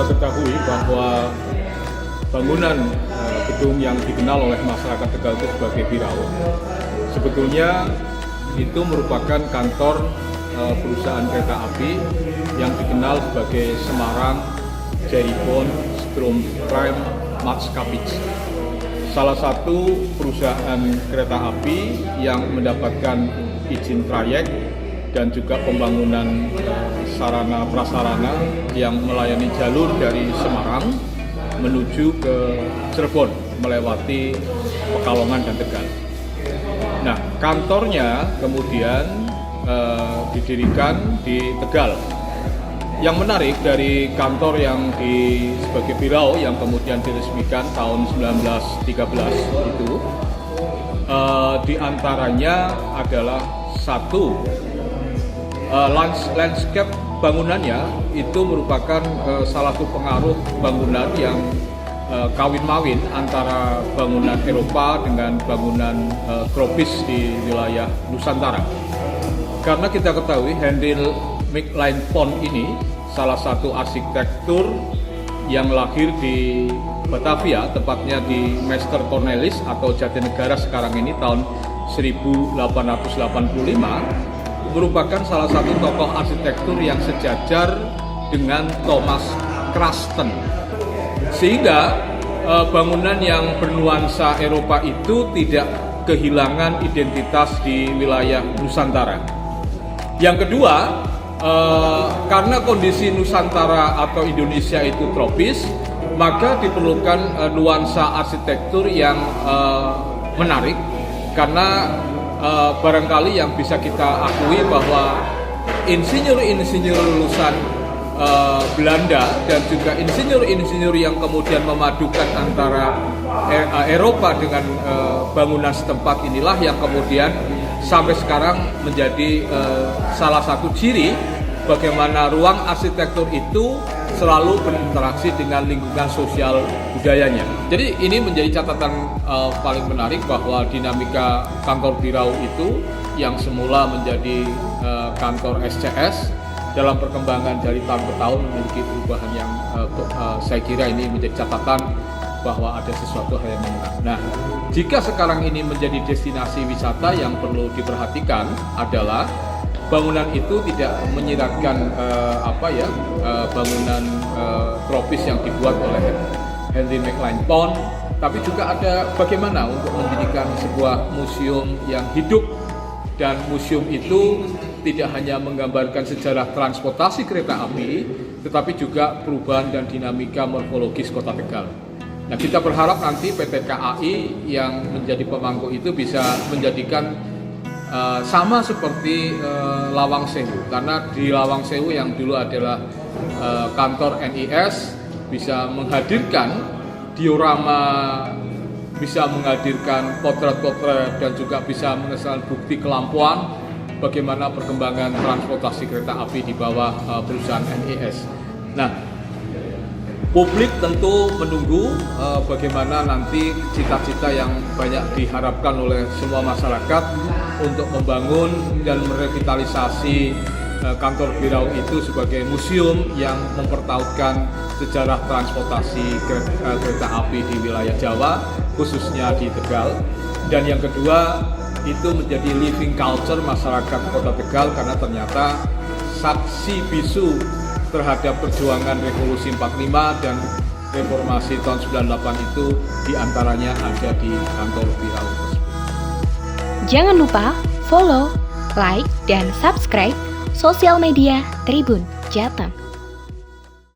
ketahui bahwa bangunan gedung yang dikenal oleh masyarakat Tegal itu sebagai Birau, sebetulnya itu merupakan kantor perusahaan kereta api yang dikenal sebagai Semarang Jerigon Stroomtrein Maatschappij. Salah satu perusahaan kereta api yang mendapatkan izin trayek dan juga pembangunan sarana prasarana yang melayani jalur dari Semarang menuju ke Cirebon melewati Pekalongan dan Tegal. Nah, kantornya kemudian didirikan di Tegal. Yang menarik dari kantor yang sebagai Birau yang kemudian diresmikan tahun 1913 itu, diantaranya adalah satu, landscape bangunannya itu merupakan salah satu pengaruh bangunan yang kawin-mawin antara bangunan Eropa dengan bangunan tropis di wilayah Nusantara. Karena kita ketahui Hendrik McLean Pond ini salah satu arsitektur yang lahir di Batavia, tepatnya di Meester Cornelis atau Jatinegara sekarang ini tahun 1885, merupakan salah satu tokoh arsitektur yang sejajar dengan Thomas Craston. Sehingga bangunan yang bernuansa Eropa itu tidak kehilangan identitas di wilayah Nusantara. Yang kedua, karena kondisi Nusantara atau Indonesia itu tropis, maka diperlukan nuansa arsitektur yang menarik, karena barangkali yang bisa kita akui bahwa insinyur-insinyur lulusan Belanda dan juga insinyur-insinyur yang kemudian memadukan antara Eropa dengan bangunan setempat inilah yang kemudian sampai sekarang menjadi salah satu ciri bagaimana ruang arsitektur itu selalu berinteraksi dengan lingkungan sosial budayanya. Jadi ini menjadi catatan paling menarik bahwa dinamika kantor Birau itu yang semula menjadi kantor SCS dalam perkembangan dari tahun ke tahun memiliki perubahan yang saya kira ini menjadi catatan bahwa ada sesuatu hal yang menarik. Nah, jika sekarang ini menjadi destinasi wisata, yang perlu diperhatikan adalah bangunan itu tidak menyiratkan bangunan tropis yang dibuat oleh Hendrik McLean Pond, tapi juga ada bagaimana untuk menjadikan sebuah museum yang hidup, dan museum itu tidak hanya menggambarkan sejarah transportasi kereta api, tetapi juga perubahan dan dinamika morfologis Kota Tegal. Nah, kita berharap nanti PT KAI yang menjadi pemangku itu bisa menjadikan sama seperti Lawang Sewu, karena di Lawang Sewu yang dulu adalah kantor NIS bisa menghadirkan diorama, bisa menghadirkan potret-potret, dan juga bisa mengesahkan bukti kelampuan bagaimana perkembangan transportasi kereta api di bawah perusahaan NIS. Nah, publik tentu menunggu bagaimana nanti cita-cita yang banyak diharapkan oleh semua masyarakat untuk membangun dan merevitalisasi kantor Birau itu sebagai museum yang mempertautkan sejarah transportasi kereta api di wilayah Jawa, khususnya di Tegal. Dan yang kedua, itu menjadi living culture masyarakat Kota Tegal, karena ternyata saksi bisu terhadap perjuangan revolusi 45 dan reformasi tahun 98 itu diantaranya ada di kantor Birau tersebut. Jangan lupa follow, like, dan subscribe sosial media Tribun Jateng.